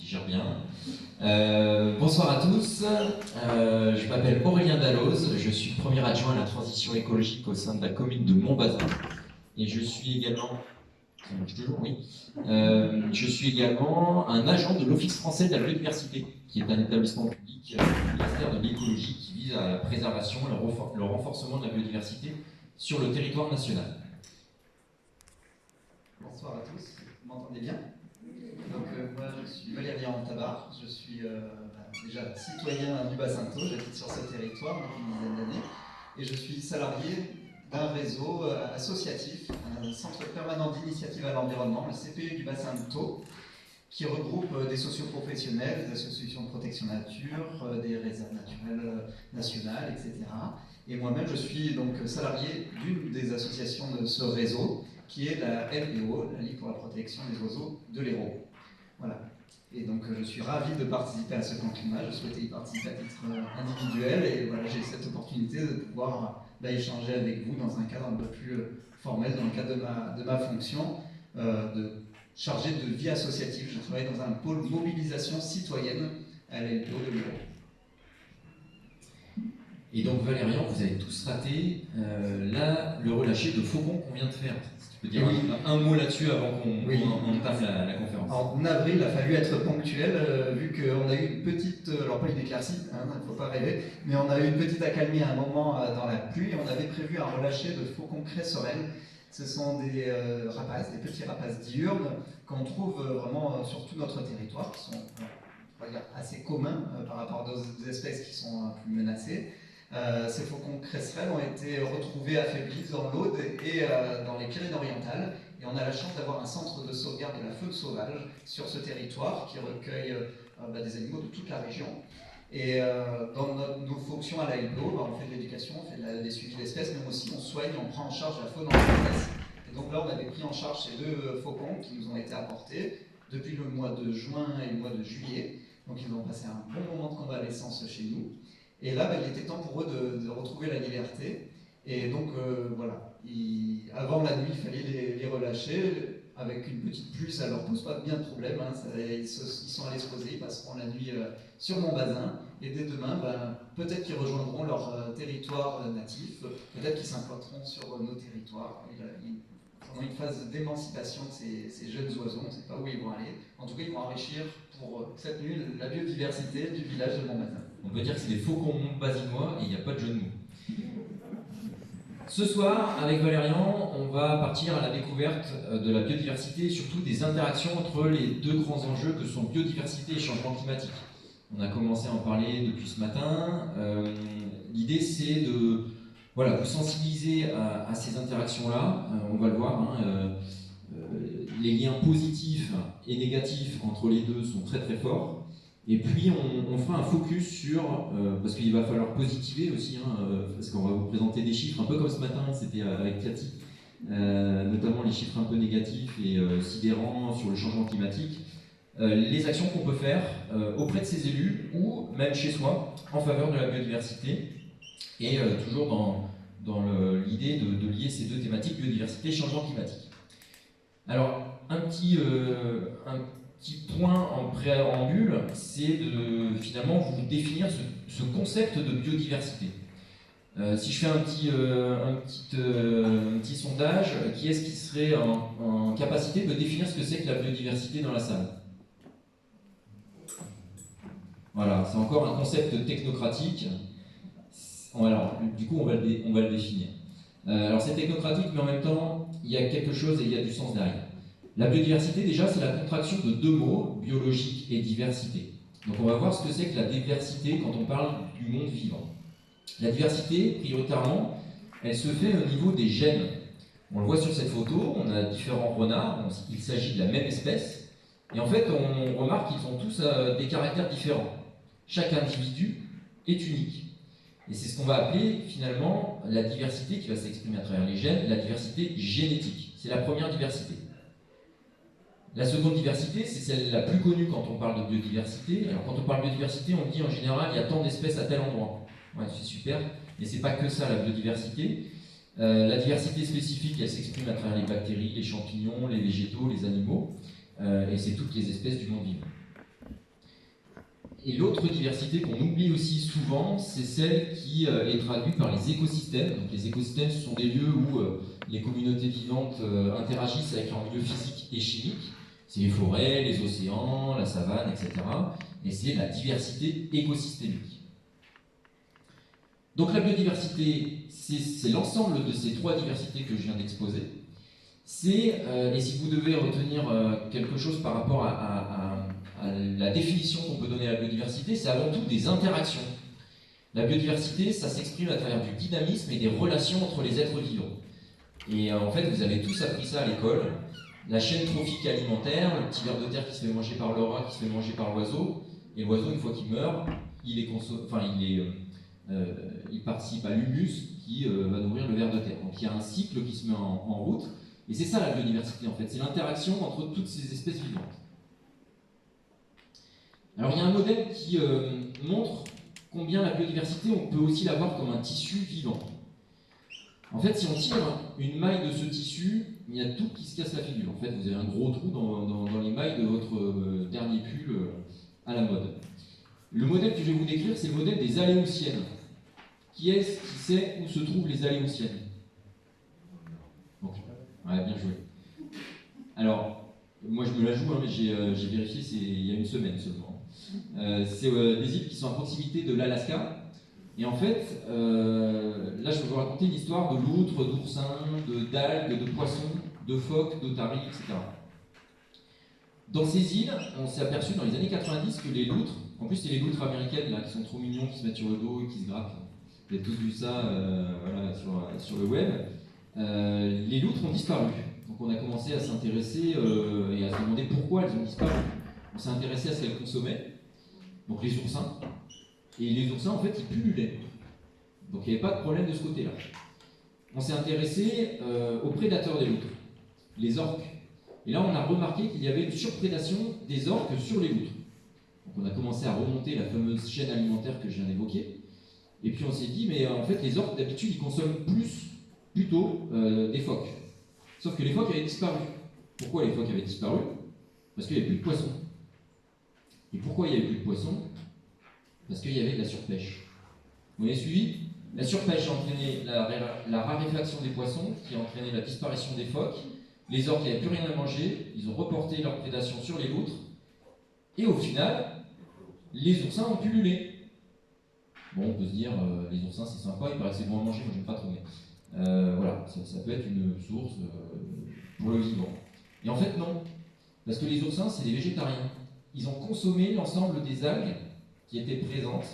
gère bien. Bonsoir à tous, je m'appelle Aurélien Dalloz, je suis premier adjoint à la transition écologique au sein de la commune de Montbazin. Et je suis également, ça marche toujours, oui. Je suis également un agent de l'Office français de la biodiversité, qui est un établissement public du ministère de l'écologie qui vise à la préservation et le renforcement de la biodiversité sur le territoire national. Bonsoir à tous, vous m'entendez bien? Donc moi je suis Valérien Tabar, je suis déjà citoyen du Bas-Sainteau, j'habite sur ce territoire depuis une dizaine d'années et je suis salarié d'un réseau associatif, un centre permanent d'initiative à l'environnement, le CPE du Bas-Sainteau, qui regroupe des socioprofessionnels, des associations de protection nature, des réserves naturelles nationales, etc. Et moi-même je suis donc salarié d'une des associations de ce réseau, qui est la LPO, la Ligue pour la protection des oiseaux de l'Hérault. Voilà. Et donc je suis ravi de participer à ce camp climat, je souhaitais y participer à titre individuel, et voilà, j'ai cette opportunité de pouvoir échanger avec vous dans un cadre un peu plus formel, dans le cadre de ma fonction de chargé de vie associative. Je travaille dans un pôle mobilisation citoyenne à la LPO de l'Hérault. Et donc Valérian, vous avez tous raté là le relâché de faucons qu'on vient de faire. Si tu peux dire un mot là-dessus avant qu'on entame la conférence. Alors, en avril, il a fallu être ponctuel, vu qu'on a eu une petite, alors pas une éclaircie, il ne faut pas rêver, mais on a eu une petite accalmie à un moment dans la pluie, et on avait prévu un relâché de faucons cresserelles. Ce sont des rapaces, des petits rapaces diurnes qu'on trouve vraiment sur tout notre territoire, qui sont on va dire, assez communs par rapport à d'autres espèces qui sont plus menacées. Ces faucons cresserelles ont été retrouvés affaiblis dans l'Aude et dans les Pyrénées-Orientales. Et on a la chance d'avoir un centre de sauvegarde de la faune sauvage sur ce territoire qui recueille des animaux de toute la région. Et dans nos fonctions à la LPO, on fait de l'éducation, on fait des suivis d'espèces, mais aussi on soigne, on prend en charge la faune en espèces. Et donc là, on avait pris en charge ces deux faucons qui nous ont été apportés depuis le mois de juin et le mois de juillet. Donc ils ont passé un bon moment de convalescence chez nous. Et là, il était temps pour eux de retrouver la liberté. Et donc, voilà, avant la nuit, il fallait les relâcher. Avec une petite pluie, ça ne leur pose pas bien de problème. Hein. Ils sont allés se poser, ils passeront la nuit sur Montbazin. Et dès demain, peut-être qu'ils rejoindront leur territoire natif, peut-être qu'ils s'implanteront sur nos territoires. Pendant une phase d'émancipation de ces jeunes oiseaux, on ne sait pas où ils vont aller. En tout cas, ils vont enrichir pour cette nuit la biodiversité du village de Montbazin. On peut dire que c'est des faucons montbazinois et il n'y a pas de jeu de mots. Ce soir, avec Valérian, on va partir à la découverte de la biodiversité et surtout des interactions entre les deux grands enjeux que sont biodiversité et changement climatique. On a commencé à en parler depuis ce matin. L'idée, c'est de vous sensibiliser à ces interactions-là. On va le voir, les liens positifs et négatifs entre les deux sont très très forts. Et puis on fera un focus sur, parce qu'il va falloir positiver aussi, parce qu'on va vous présenter des chiffres, un peu comme ce matin, c'était avec Cathy, notamment les chiffres un peu négatifs et sidérants sur le changement climatique, les actions qu'on peut faire auprès de ces élus ou même chez soi en faveur de la biodiversité, et toujours dans l'idée de lier ces deux thématiques, biodiversité et changement climatique. Alors, un petit point en préambule, c'est de finalement vous définir ce concept de biodiversité. Si je fais un petit sondage, qui est-ce qui serait en capacité de définir ce que c'est que la biodiversité dans la salle? Voilà, c'est encore un concept technocratique. Alors, du coup, on va le définir. Alors, c'est technocratique, mais en même temps, il y a quelque chose et il y a du sens derrière. La biodiversité, déjà, c'est la contraction de deux mots, biologique et diversité. Donc on va voir ce que c'est que la diversité quand on parle du monde vivant. La diversité, prioritairement, elle se fait au niveau des gènes. On le voit sur cette photo, on a différents renards, il s'agit de la même espèce, et en fait on remarque qu'ils ont tous des caractères différents. Chaque individu est unique. Et c'est ce qu'on va appeler finalement la diversité qui va s'exprimer à travers les gènes, la diversité génétique. C'est la première diversité. La seconde diversité, c'est celle la plus connue quand on parle de biodiversité. Alors quand on parle de biodiversité, on dit en général il y a tant d'espèces à tel endroit. Ouais, c'est super, mais c'est pas que ça la biodiversité. La diversité spécifique, elle s'exprime à travers les bactéries, les champignons, les végétaux, les animaux, et c'est toutes les espèces du monde vivant. Et l'autre diversité qu'on oublie aussi souvent, c'est celle qui est traduite par les écosystèmes. Donc les écosystèmes, ce sont des lieux où les communautés vivantes interagissent avec leur milieu physique et chimique. C'est les forêts, les océans, la savane, etc. Et c'est la diversité écosystémique. Donc la biodiversité, c'est l'ensemble de ces trois diversités que je viens d'exposer. Et si vous devez retenir quelque chose par rapport à la définition qu'on peut donner à la biodiversité, c'est avant tout des interactions. La biodiversité, ça s'exprime à travers du dynamisme et des relations entre les êtres vivants. Et en fait, vous avez tous appris ça à l'école. La chaîne trophique alimentaire, le petit ver de terre qui se fait manger par le rat, qui se fait manger par l'oiseau, et l'oiseau, une fois qu'il meurt, il participe à l'humus qui va nourrir le ver de terre. Donc il y a un cycle qui se met en route, et c'est ça la biodiversité en fait, c'est l'interaction entre toutes ces espèces vivantes. Alors il y a un modèle qui montre combien la biodiversité, on peut aussi la voir comme un tissu vivant. En fait, si on tire une maille de ce tissu, il y a tout qui se casse la figure. En fait, vous avez un gros trou dans les mailles de votre dernier pull à la mode. Le modèle que je vais vous décrire, c'est le modèle des aléoutiennes. Qui est-ce qui sait où se trouvent les aléoutiennes? Donc, ouais, bien joué. Alors, moi je me la joue, hein, mais j'ai vérifié, il y a une semaine seulement. C'est des îles qui sont à proximité de l'Alaska. Et en fait, là je vais vous raconter l'histoire de loutres, d'oursins, d'algues, de poissons, de phoques, d'otaries, etc. Dans ces îles, on s'est aperçu dans les années 90 que les loutres, en plus c'est les loutres américaines là, qui sont trop mignons, qui se mettent sur le dos et qui se grattent. Vous avez tous vu ça voilà, sur le web. Les loutres ont disparu. Donc on a commencé à s'intéresser et à se demander pourquoi elles ont disparu. On s'est intéressé à ce qu'elles consommaient, donc les oursins. Et les oursins, en fait, ils pullulaient. Donc il n'y avait pas de problème de ce côté-là. On s'est intéressé aux prédateurs des loutres, les orques. Et là, on a remarqué qu'il y avait une surprédation des orques sur les loutres. Donc on a commencé à remonter la fameuse chaîne alimentaire que je viens d'évoquer. Et puis on s'est dit, mais en fait, les orques, d'habitude, ils consomment plutôt des phoques. Sauf que les phoques avaient disparu. Pourquoi les phoques avaient disparu? Parce qu'il n'y avait plus de poissons. Et pourquoi il n'y avait plus de poissons? Parce qu'il y avait de la surpêche. Vous m'avez suivi? La surpêche a entraîné la raréfaction des poissons, qui a entraîné la disparition des phoques. Les orques n'avaient plus rien à manger, ils ont reporté leur prédation sur les loutres. Et au final, les oursins ont pullulé. Bon, on peut se dire, les oursins c'est sympa, il paraît que c'est bon à manger, moi j'aime pas trop, mais voilà, ça peut être une source pour le vivant. Et en fait, non. Parce que les oursins, c'est des végétariens. Ils ont consommé l'ensemble des algues qui étaient présentes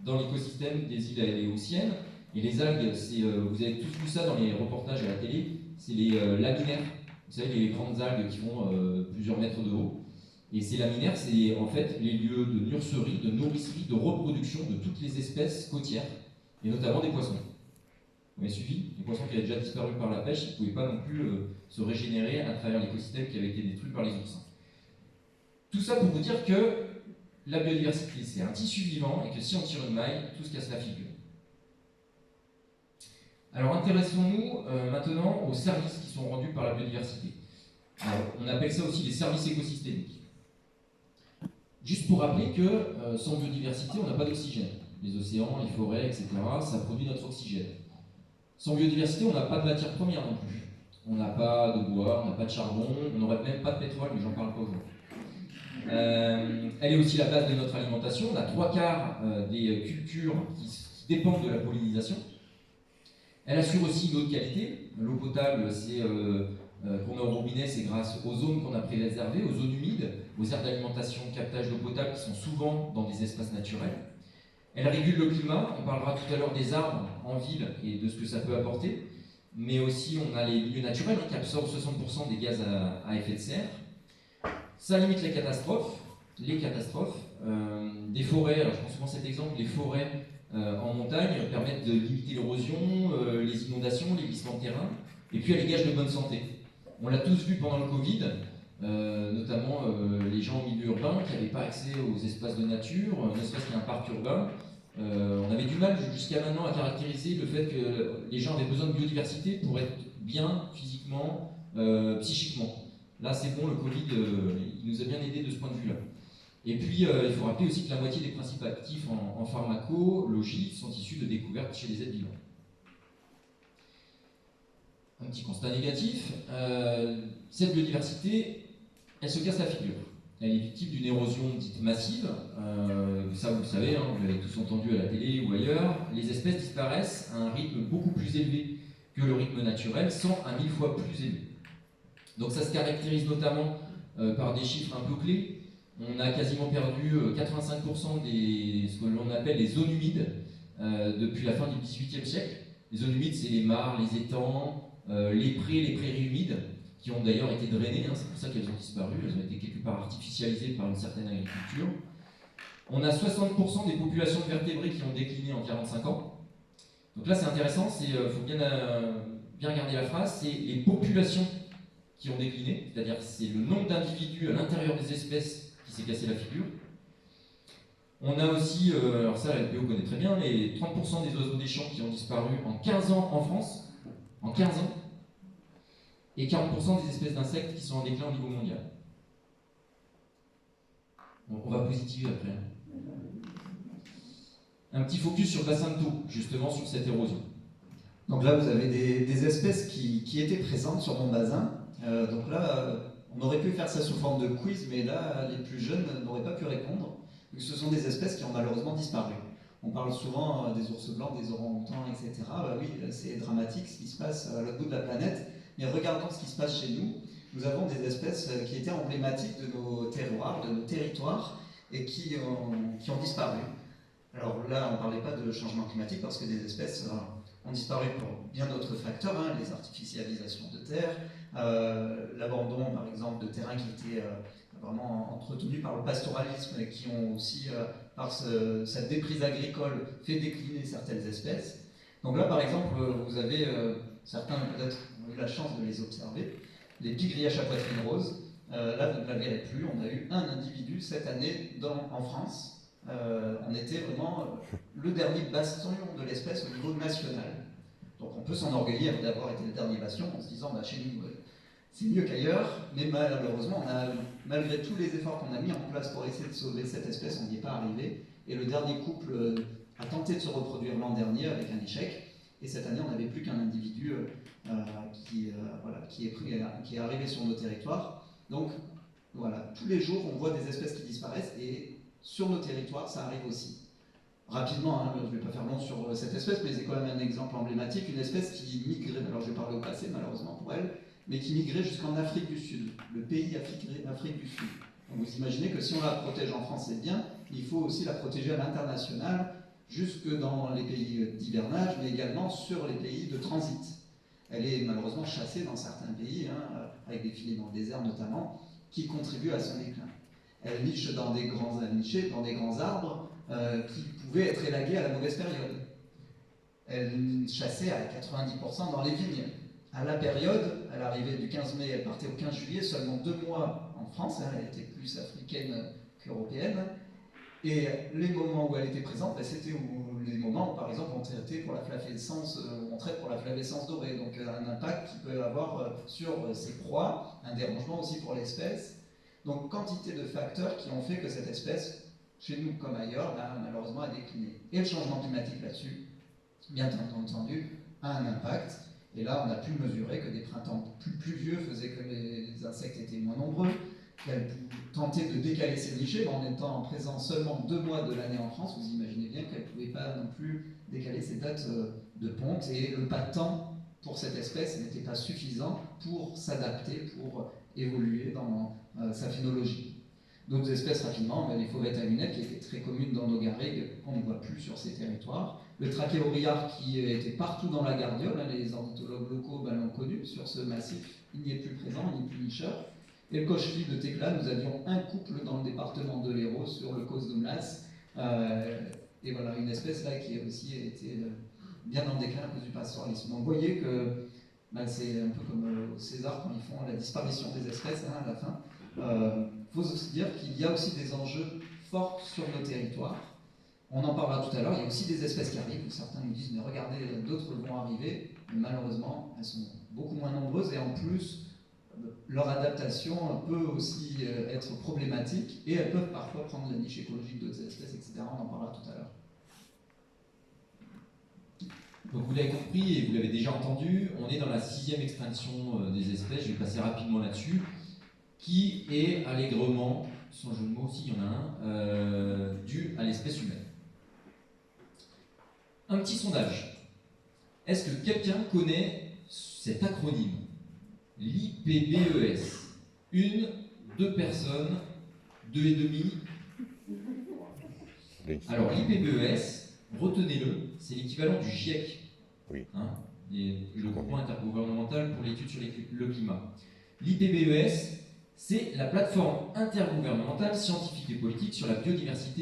dans l'écosystème des îles aléoutiennes. Et les algues, vous avez tous vu ça dans les reportages à la télé, c'est les laminaires. Vous savez, les grandes algues qui font plusieurs mètres de haut. Et ces laminaires, c'est en fait les lieux de nurserie, de nourricerie, de reproduction de toutes les espèces côtières, et notamment des poissons. Vous m'avez suivi? Les poissons qui avaient déjà disparu par la pêche, ils ne pouvaient pas non plus se régénérer à travers l'écosystème qui avait été détruit par les oursins. Tout ça pour vous dire que la biodiversité, c'est un tissu vivant, et que si on tire une maille, tout se casse la figure. Alors intéressons-nous maintenant aux services qui sont rendus par la biodiversité. Alors, on appelle ça aussi les services écosystémiques. Juste pour rappeler que sans biodiversité, on n'a pas d'oxygène. Les océans, les forêts, etc., ça produit notre oxygène. Sans biodiversité, on n'a pas de matière première non plus. On n'a pas de bois, on n'a pas de charbon, on n'aurait même pas de pétrole, mais j'en parle pas aujourd'hui. Elle est aussi la base de notre alimentation. On a 3/4 des cultures qui dépendent de la pollinisation. Elle assure aussi l'eau de qualité. L'eau potable, c'est qu'on a au robinet, c'est grâce aux zones qu'on a préservées, aux zones humides, aux aires d'alimentation, captage d'eau potable qui sont souvent dans des espaces naturels. Elle régule le climat. On parlera tout à l'heure des arbres en ville et de ce que ça peut apporter. Mais aussi, on a les milieux naturels qui absorbent 60% des gaz à effet de serre. Ça limite les catastrophes. Des forêts, alors je prends souvent cet exemple, les forêts en montagne permettent de limiter l'érosion, les inondations, les glissements de terrain, et puis elles dégagent de bonne santé. On l'a tous vu pendant le Covid, notamment les gens en milieu urbain qui n'avaient pas accès aux espaces de nature, ne serait-ce qu'un parc urbain. On avait du mal jusqu'à maintenant à caractériser le fait que les gens avaient besoin de biodiversité pour être bien physiquement, psychiquement. Là, c'est bon, le Covid, il nous a bien aidé de ce point de vue-là. Et puis, il faut rappeler aussi que la moitié des principes actifs en pharmacologie sont issus de découvertes chez les êtres vivants. Un petit constat négatif, cette biodiversité, elle se casse la figure. Elle est victime d'une érosion dite massive, ça vous le savez, hein, vous l'avez tous entendu à la télé ou ailleurs, les espèces disparaissent à un rythme beaucoup plus élevé que le rythme naturel, 100 à 1000 fois plus élevé. Donc ça se caractérise notamment par des chiffres un peu clés. On a quasiment perdu 85% des ce que l'on appelle les zones humides depuis la fin du XVIIIe siècle. Les zones humides, c'est les mares, les étangs, les prés, les prairies humides, qui ont d'ailleurs été drainées, hein, c'est pour ça qu'elles ont disparu, elles ont été quelque part artificialisées par une certaine agriculture. On a 60% des populations de vertébrés qui ont décliné en 45 ans. Donc là c'est intéressant, il faut bien regarder la phrase, c'est les populations qui ont décliné, c'est-à-dire c'est le nombre d'individus à l'intérieur des espèces qui s'est cassé la figure. On a aussi, alors ça la LPO connaît très bien, les 30% des oiseaux des champs qui ont disparu en 15 ans en France, en 15 ans, et 40% des espèces d'insectes qui sont en déclin au niveau mondial. Bon, on va positiver après. Un petit focus sur le bassin de Thau, justement sur cette érosion. Donc là, vous avez des espèces qui étaient présentes sur mon bassin. Donc là, on aurait pu faire ça sous forme de quiz, mais là, les plus jeunes n'auraient pas pu répondre. Ce sont des espèces qui ont malheureusement disparu. On parle souvent des ours blancs, des orang-outans, etc. Bah oui, c'est dramatique ce qui se passe à l'autre bout de la planète. Mais regardons ce qui se passe chez nous. Nous avons des espèces qui étaient emblématiques de nos terroirs, de nos territoires, et qui ont disparu. Alors là, on ne parlait pas de changement climatique parce que des espèces ont disparu pour bien d'autres facteurs, hein, les artificialisations de terre, l'abandon par exemple de terrains qui étaient vraiment entretenus par le pastoralisme et qui ont aussi, par cette déprise agricole, fait décliner certaines espèces. Donc là par exemple, vous avez, certains peut-être ont eu la chance de les observer, les pygriaches à poitrine rose. Là vous ne la verrez plus, on a eu un individu cette année en France. On était vraiment le dernier bastion de l'espèce au niveau national. Donc on peut s'enorgueillir d'avoir été le dernier bastion en se disant bah, chez nous c'est mieux qu'ailleurs, mais malheureusement malgré tous les efforts qu'on a mis en place pour essayer de sauver cette espèce, on n'y est pas arrivé. Et le dernier couple a tenté de se reproduire l'an dernier avec un échec. Et cette année on n'avait plus qu'un individu qui est arrivé sur nos territoires. Donc voilà, tous les jours on voit des espèces qui disparaissent et sur nos territoires, ça arrive aussi. Rapidement, hein, je ne vais pas faire long sur cette espèce, mais c'est quand même un exemple emblématique, une espèce qui migrait, alors je vais parler au passé malheureusement pour elle, mais qui migrait jusqu'en Afrique du Sud, le pays Afrique du Sud. Donc vous imaginez que si on la protège en France, c'est bien, il faut aussi la protéger à l'international, jusque dans les pays d'hivernage, mais également sur les pays de transit. Elle est malheureusement chassée dans certains pays, hein, avec des filets dans le désert notamment, qui contribuent à son déclin. Elle niche dans des grands arbres qui pouvaient être élagués à la mauvaise période. Elle chassait à 90% dans les vignes. À la période, elle arrivait du 15 mai, elle partait au 15 juillet, seulement 2 mois en France, hein, elle était plus africaine qu'européenne. Et les moments où elle était présente, ben, c'était les moments où, par exemple, on traitait pour la flavescence, on traite pour la flavescence dorée, donc un impact qui peut avoir sur ses proies, un dérangement aussi pour l'espèce. Donc quantité de facteurs qui ont fait que cette espèce, chez nous comme ailleurs, malheureusement a décliné. Et le changement climatique là-dessus, bien entendu, a un impact. Et là, on a pu mesurer que des printemps plus pluvieux faisaient que les insectes étaient moins nombreux, qu'elle tentait de décaler ses nichées, mais en étant présent seulement 2 mois de l'année en France, vous imaginez bien qu'elle ne pouvait pas non plus décaler ses dates de ponte, et le pas de temps pour cette espèce n'était pas suffisant pour s'adapter, pour évoluer dans sa phénologie. D'autres espèces rapidement, les fauvettes à lunettes qui étaient très communes dans nos garrigues, qu'on ne voit plus sur ces territoires. Le trachéoriard qui était partout dans la gardiole, les ornithologues locaux l'ont connu sur ce massif, il n'y est plus présent, il n'y est plus nicheur. Et le coche-fil de Tecla, nous avions un couple dans le département de l'Hérault sur le cause de Mlas. Et voilà, une espèce là qui a aussi été bien en déclin à cause du pastoralisme. Donc vous voyez que c'est un peu comme au César quand ils font la disparition des espèces à la fin. Il faut aussi dire qu'il y a aussi des enjeux forts sur nos territoires. On en parlera tout à l'heure, il y a aussi des espèces qui arrivent. Certains nous disent, mais regardez, d'autres vont arriver. Mais malheureusement, elles sont beaucoup moins nombreuses et en plus, leur adaptation peut aussi être problématique et elles peuvent parfois prendre la niche écologique d'autres espèces, etc. On en parlera tout à l'heure. Donc vous l'avez compris et vous l'avez déjà entendu, on est dans la 6e extinction des espèces, je vais passer rapidement là-dessus, qui est allègrement, sans jeu de mots aussi, il y en a un, dû à l'espèce humaine. Un petit sondage. Est-ce que quelqu'un connaît cet acronyme? L'IPBES. 1, 2 personnes, 2 et demi. Alors l'IPBES, retenez-le, c'est l'équivalent du GIEC. Oui. Hein, le groupement intergouvernemental pour l'étude sur le climat. L'IPBES, c'est la plateforme intergouvernementale scientifique et politique sur la biodiversité